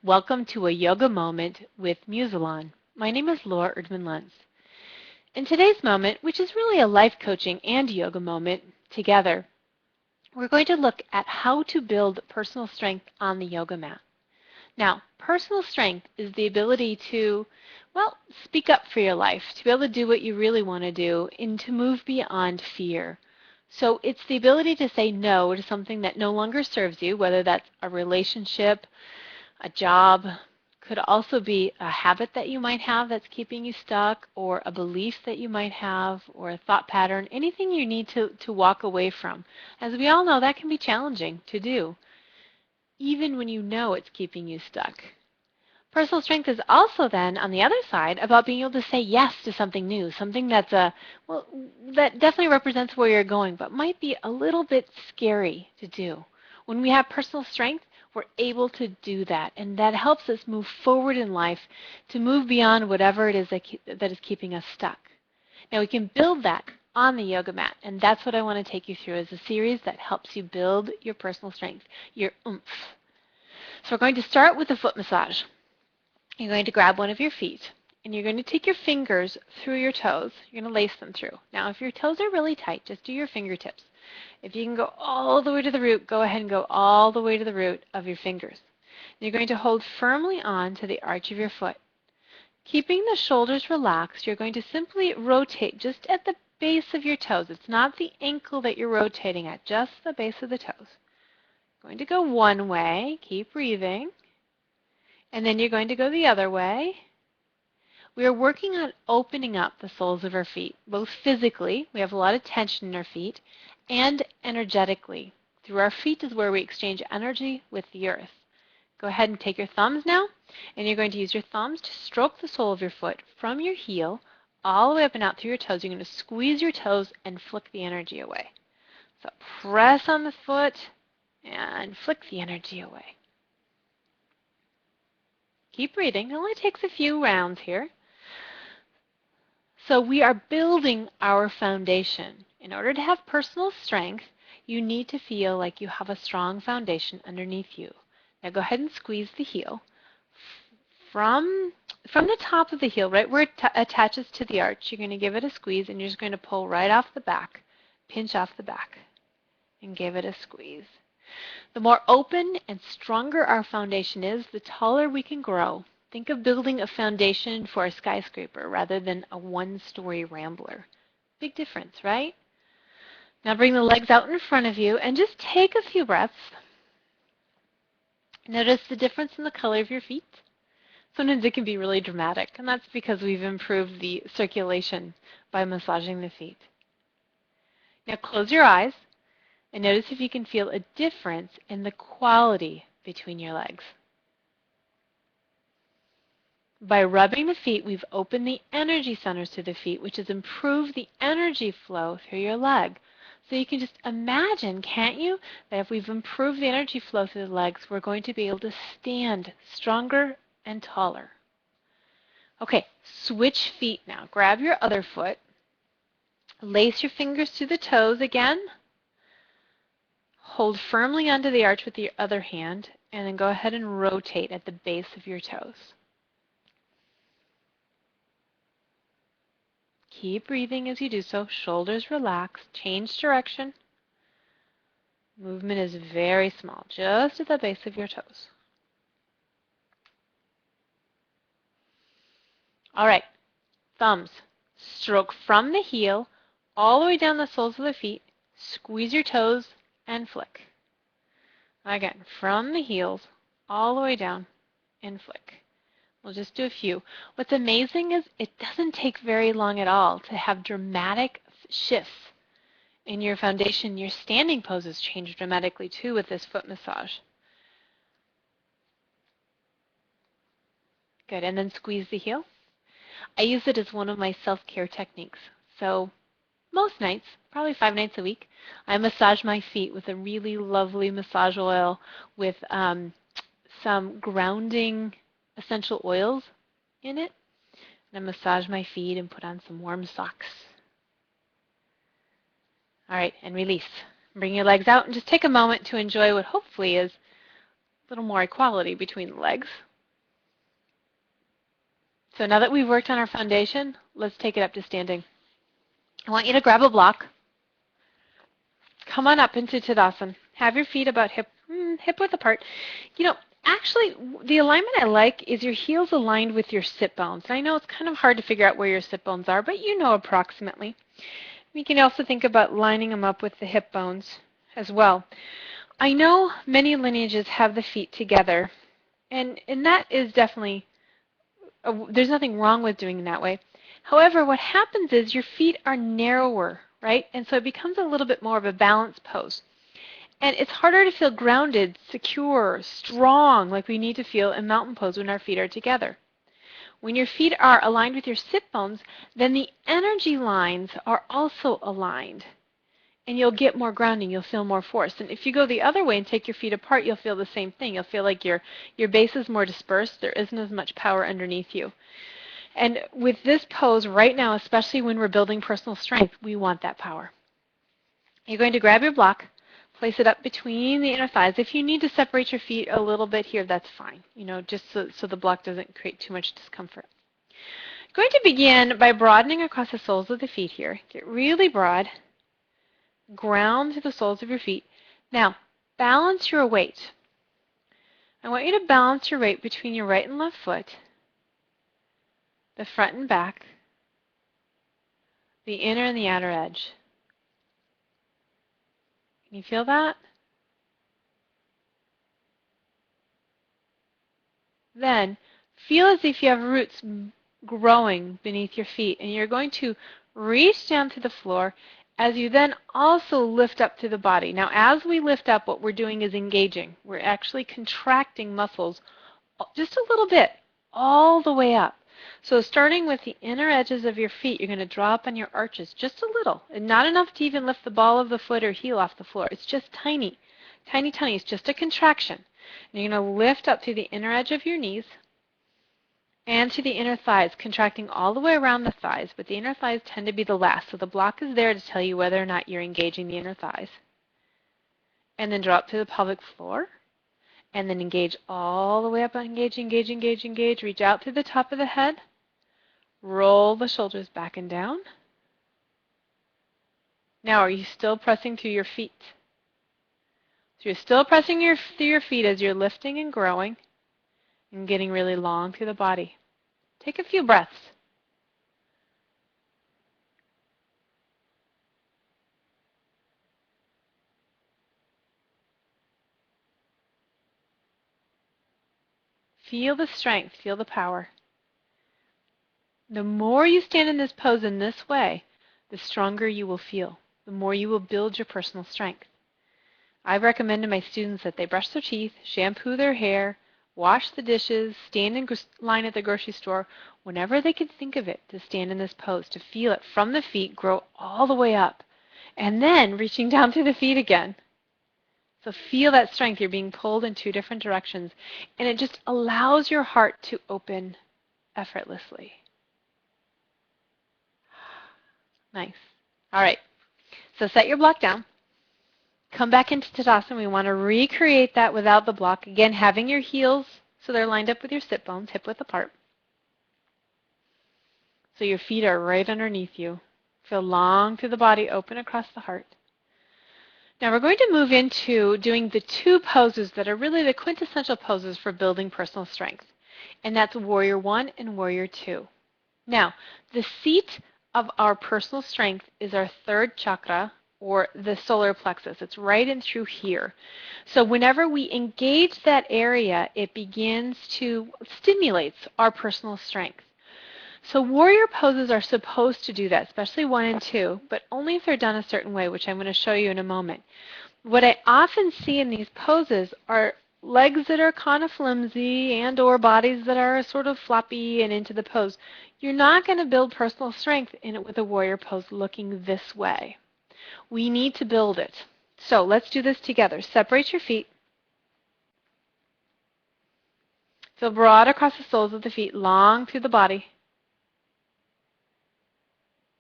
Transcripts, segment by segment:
Welcome to a yoga moment with Musalon. My name is Erdman-Luntz. In today's moment, which is really a life coaching and yoga moment together, we're going to look at how to build personal strength on the yoga mat. Now, personal strength is the ability to, speak up for your life, to be able to do what you really want to do, and to move beyond fear. So it's the ability to say no to something that no longer serves you, whether that's a relationship, a job, could also be a habit that you might have that's keeping you stuck, or a belief that you might have, or a thought pattern, anything you need to walk away from. As we all know, that can be challenging to do, even when you know it's keeping you stuck. Personal strength is also then, on the other side, about being able to say yes to something new, something that's that definitely represents where you're going, but might be a little bit scary to do. When we have personal strength, we're able to do that, and that helps us move forward in life, to move beyond whatever it is that is keeping us stuck. Now, we can build that on the yoga mat, and that's what I want to take you through, as a series that helps you build your personal strength, your umph. So we're going to start with a foot massage. You're going to grab one of your feet, and you're going to take your fingers through your toes. You're going to lace them through. Now, if your toes are really tight, just do your fingertips. If you can go all the way to the root, go ahead and go all the way to the root of your fingers. You're going to hold firmly on to the arch of your foot. Keeping the shoulders relaxed, you're going to simply rotate just at the base of your toes. It's not the ankle that you're rotating at, just the base of the toes. Going to go one way, keep breathing, and then you're going to go the other way. We are working on opening up the soles of our feet, both physically, we have a lot of tension in our feet, and energetically. Through our feet is where we exchange energy with the earth. Go ahead and take your thumbs now, and you're going to use your thumbs to stroke the sole of your foot from your heel all the way up and out through your toes. You're going to squeeze your toes and flick the energy away. So press on the foot and flick the energy away. Keep breathing. It only takes a few rounds here. So we are building our foundation. In order to have personal strength, you need to feel like you have a strong foundation underneath you. Now go ahead and squeeze the heel. From the top of the heel, right where it attaches to the arch, you're going to give it a squeeze, and you're just going to pull right off the back. Pinch off the back and give it a squeeze. The more open and stronger our foundation is, the taller we can grow. Think of building a foundation for a skyscraper rather than a one-story rambler. Big difference, right? Now bring the legs out in front of you and just take a few breaths. Notice the difference in the color of your feet. Sometimes it can be really dramatic, and that's because we've improved the circulation by massaging the feet. Now close your eyes and notice if you can feel a difference in the quality between your legs. By rubbing the feet, we've opened the energy centers to the feet, which has improved the energy flow through your leg. So you can just imagine, can't you, that if we've improved the energy flow through the legs, we're going to be able to stand stronger and taller. Okay, switch feet now. Grab your other foot. Lace your fingers to the toes again. Hold firmly onto the arch with your other hand, and then go ahead and rotate at the base of your toes. Keep breathing as you do so. Shoulders relaxed. Change direction. Movement is very small, just at the base of your toes. All right, thumbs. Stroke from the heel all the way down the soles of the feet. Squeeze your toes and flick. Again, from the heels all the way down and flick. We'll just do a few. What's amazing is it doesn't take very long at all to have dramatic shifts in your foundation. Your standing poses change dramatically too with this foot massage. Good, and then squeeze the heel. I use it as one of my self-care techniques. So most nights, probably 5 nights a week, I massage my feet with a really lovely massage oil with some grounding essential oils in it. And I massage my feet and put on some warm socks. All right, and release. Bring your legs out and just take a moment to enjoy what hopefully is a little more equality between the legs. So now that we've worked on our foundation, let's take it up to standing. I want you to grab a block. Come on up into Tadasana. Have your feet about hip width apart. You know, actually, the alignment I like is your heels aligned with your sit bones. I know it's kind of hard to figure out where your sit bones are, but you know approximately. We can also think about lining them up with the hip bones as well. I know many lineages have the feet together, and that is definitely, there's nothing wrong with doing it that way. However, what happens is your feet are narrower, right? And so it becomes a little bit more of a balanced pose. And it's harder to feel grounded, secure, strong, like we need to feel in mountain pose when our feet are together. When your feet are aligned with your sit bones, then the energy lines are also aligned. And you'll get more grounding, you'll feel more force. And if you go the other way and take your feet apart, you'll feel the same thing. You'll feel like your base is more dispersed, there isn't as much power underneath you. And with this pose right now, especially when we're building personal strength, we want that power. You're going to grab your block, place it up between the inner thighs. If you need to separate your feet a little bit here, that's fine, just so the block doesn't create too much discomfort. I'm going to begin by broadening across the soles of the feet here. Get really broad. Ground to the soles of your feet. Now, balance your weight. I want you to balance your weight between your right and left foot, the front and back, the inner and the outer edge. Can you feel that? Then, feel as if you have roots growing beneath your feet, and you're going to reach down to the floor as you then also lift up through the body. Now, as we lift up, what we're doing is engaging. We're actually contracting muscles just a little bit, all the way up. So starting with the inner edges of your feet, you're going to draw up on your arches just a little, and not enough to even lift the ball of the foot or heel off the floor. It's just tiny, tiny, tiny. It's just a contraction. And you're going to lift up to the inner edge of your knees and to the inner thighs, contracting all the way around the thighs, but the inner thighs tend to be the last. So the block is there to tell you whether or not you're engaging the inner thighs. And then draw up to the pelvic floor. And then engage all the way up. Engage, engage, engage, engage. Reach out to the top of the head. Roll the shoulders back and down. Now, are you still pressing through your feet? So you're still pressing through your feet as you're lifting and growing and getting really long through the body. Take a few breaths. Feel the strength, feel the power. The more you stand in this pose in this way, the stronger you will feel, the more you will build your personal strength. I recommend to my students that they brush their teeth, shampoo their hair, wash the dishes, stand in line at the grocery store, whenever they can think of it, to stand in this pose, to feel it from the feet grow all the way up, and then reaching down through the feet again. So feel that strength. You're being pulled in two different directions, and it just allows your heart to open effortlessly. Nice. All right. So set your block down. Come back into Tadasana. We want to recreate that without the block. Again, having your heels so they're lined up with your sit bones, hip width apart. So your feet are right underneath you. Feel long through the body, open across the heart. Now we're going to move into doing the two poses that are really the quintessential poses for building personal strength. And that's Warrior 1 and Warrior 2. Now, the seat of our personal strength is our third chakra, or the solar plexus. It's right in through here. So whenever we engage that area, it begins to stimulate our personal strength. So warrior poses are supposed to do that, especially 1 and 2, but only if they're done a certain way, which I'm going to show you in a moment. What I often see in these poses are legs that are kind of flimsy and or bodies that are sort of floppy and into the pose. You're not going to build personal strength in it with a warrior pose looking this way. We need to build it. So let's do this together. Separate your feet. Feel broad across the soles of the feet, long through the body.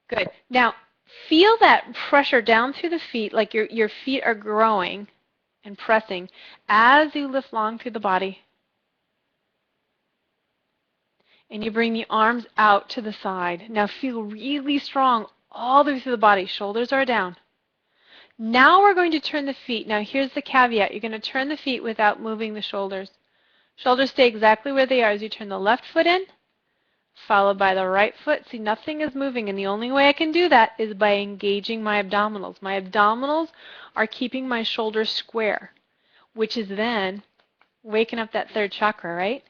Good. Now, feel that pressure down through the feet, like your feet are growing and pressing as you lift long through the body. And you bring the arms out to the side. Now feel really strong all the way through the body. Shoulders are down. Now we're going to turn the feet. Now here's the caveat. You're going to turn the feet without moving the shoulders. Shoulders stay exactly where they are as you turn the left foot in, followed by the right foot. See, nothing is moving, and the only way I can do that is by engaging my abdominals. My abdominals are keeping my shoulders square, which is then waking up that third chakra, right?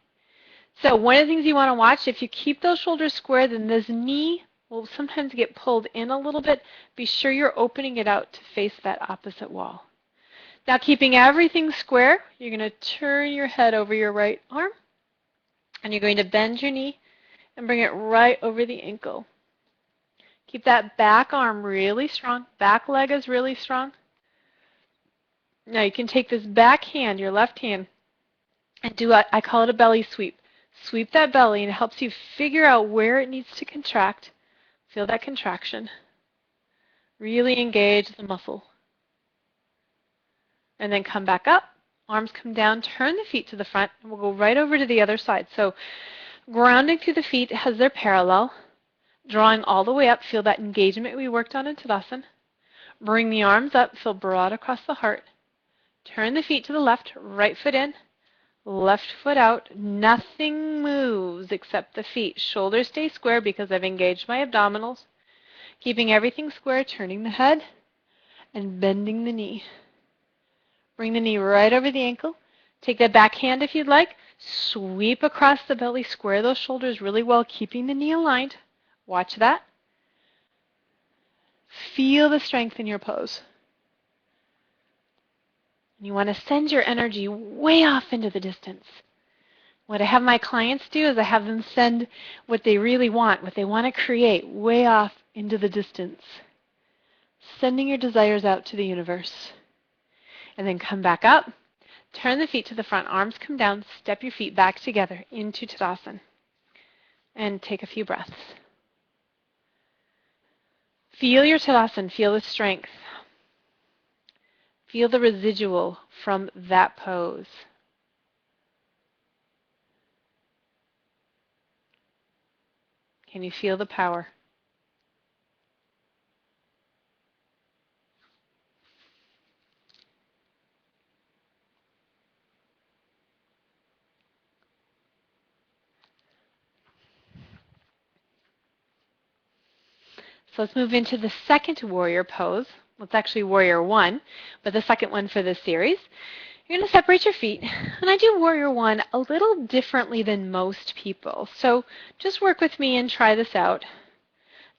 So one of the things you want to watch, if you keep those shoulders square, then this knee will sometimes get pulled in a little bit. Be sure you're opening it out to face that opposite wall. Now keeping everything square, you're going to turn your head over your right arm, and you're going to bend your knee and bring it right over the ankle. Keep that back arm really strong. Back leg is really strong. Now you can take this back hand, your left hand, and do I call it a belly sweep. Sweep that belly, and it helps you figure out where it needs to contract. Feel that contraction. Really engage the muscle. And then come back up. Arms come down. Turn the feet to the front, and we'll go right over to the other side. So grounding through the feet as they're parallel. Drawing all the way up. Feel that engagement we worked on in Tadasana. Bring the arms up. Feel broad across the heart. Turn the feet to the left. Right foot in. Left foot out. Nothing moves except the feet. Shoulders stay square because I've engaged my abdominals. Keeping everything square, turning the head and bending the knee. Bring the knee right over the ankle. Take that back hand if you'd like. Sweep across the belly. Square those shoulders really well, keeping the knee aligned. Watch that. Feel the strength in your pose. You want to send your energy way off into the distance. What I have my clients do is I have them send what they really want, what they want to create, way off into the distance. Sending your desires out to the universe. And then come back up. Turn the feet to the front. Arms come down. Step your feet back together into Tadasana. And take a few breaths. Feel your Tadasana. Feel the strength. Feel the residual from that pose. Can you feel the power? So let's move into the second warrior pose. Well, it's actually warrior one, but the second one for this series. You're going to separate your feet, and I do warrior one a little differently than most people. So just work with me and try this out.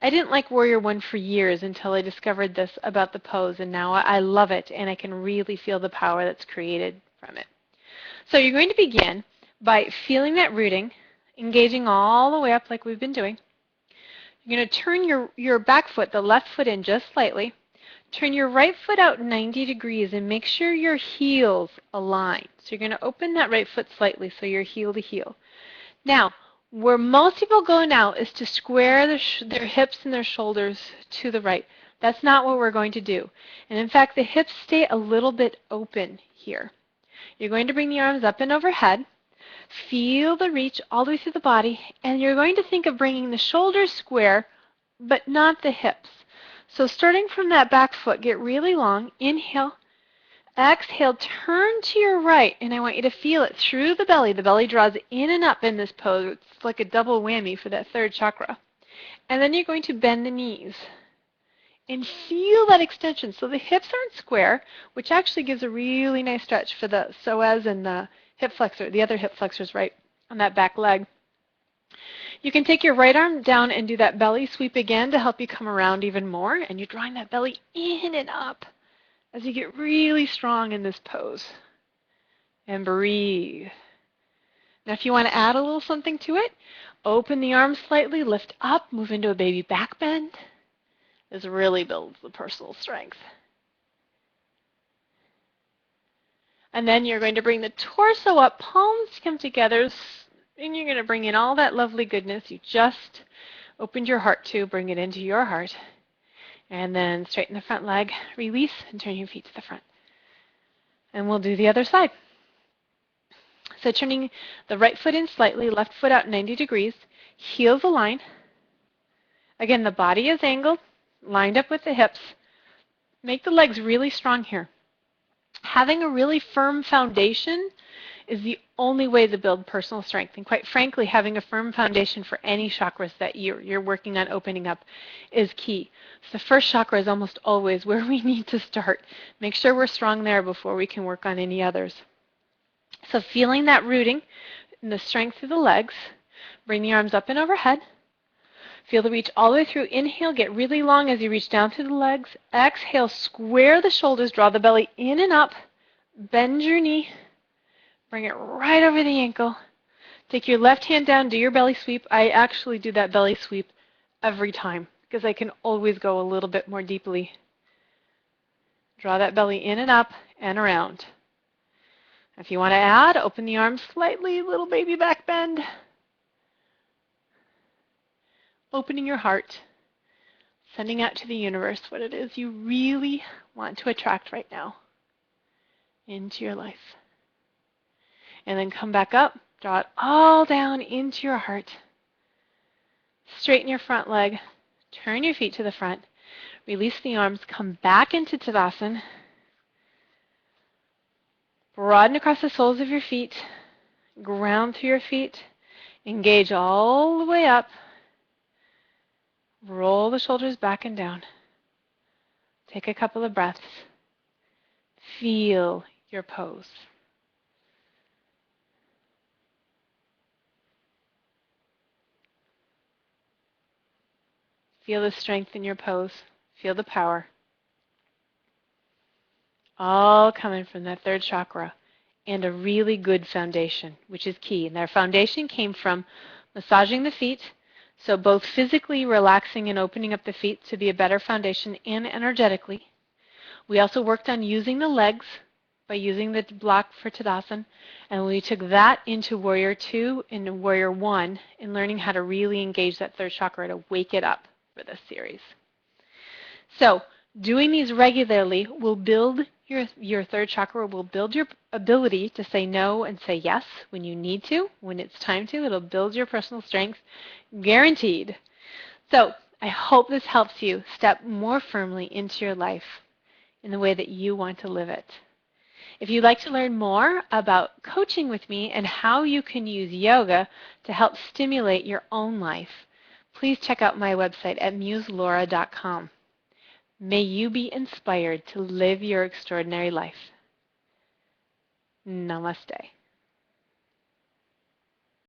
I didn't like warrior one for years until I discovered this about the pose, and now I love it, and I can really feel the power that's created from it. So you're going to begin by feeling that rooting, engaging all the way up like we've been doing. You're going to turn your back foot, the left foot in just slightly. Turn your right foot out 90 degrees and make sure your heels align. So you're going to open that right foot slightly so you're heel to heel. Now, where most people go now is to square their hips and their shoulders to the right. That's not what we're going to do. And in fact, the hips stay a little bit open here. You're going to bring the arms up and overhead. Feel the reach all the way through the body, and you're going to think of bringing the shoulders square, but not the hips. So starting from that back foot, get really long. Inhale. Exhale, turn to your right, and I want you to feel it through the belly. The belly draws in and up in this pose. It's like a double whammy for that third chakra. And then you're going to bend the knees and feel that extension. So the hips aren't square, which actually gives a really nice stretch for the psoas and the hip flexor, the other hip flexors right on that back leg. You can take your right arm down and do that belly sweep again to help you come around even more, and you're drawing that belly in and up as you get really strong in this pose. And breathe. Now if you want to add a little something to it, open the arms slightly, lift up, move into a baby back bend. This really builds the personal strength. And then you're going to bring the torso up, palms come together, and you're going to bring in all that lovely goodness you just opened your heart to. Bring it into your heart. And then straighten the front leg, release, and turn your feet to the front. And we'll do the other side. So turning the right foot in slightly, left foot out 90 degrees. Heels align. Again, the body is angled, lined up with the hips. Make the legs really strong here. Having a really firm foundation is the only way to build personal strength. And quite frankly, having a firm foundation for any chakras that you're working on opening up is key. So the first chakra is almost always where we need to start. Make sure we're strong there before we can work on any others. So feeling that rooting and the strength through the legs, bring the arms up and overhead. Feel the reach all the way through. Inhale, get really long as you reach down through the legs. Exhale, square the shoulders, draw the belly in and up. Bend your knee. Bring it right over the ankle. Take your left hand down, do your belly sweep. I actually do that belly sweep every time because I can always go a little bit more deeply. Draw that belly in and up and around. If you want to add, open the arms slightly, little baby back bend. Opening your heart, sending out to the universe what it is you really want to attract right now into your life. And then come back up, draw it all down into your heart. Straighten your front leg, turn your feet to the front, release the arms, come back into Tadasana. Broaden across the soles of your feet, ground through your feet, engage all the way up. Roll the shoulders back and down. Take a couple of breaths. Feel your pose. Feel the strength in your pose. Feel the power. All coming from that third chakra and a really good foundation, which is key. And our foundation came from massaging the feet, so both physically relaxing and opening up the feet to be a better foundation and energetically. We also worked on using the legs by using the block for Tadasana, and we took that into Warrior 2 and Warrior 1 in learning how to really engage that third chakra to wake it up for this series. So doing these regularly will build your third chakra, will build your ability to say no and say yes when you need to, when it's time to. It'll build your personal strength, guaranteed. So I hope this helps you step more firmly into your life in the way that you want to live it. If you'd like to learn more about coaching with me and how you can use yoga to help stimulate your own life, please check out my website at muselora.com. May you be inspired to live your extraordinary life. Namaste.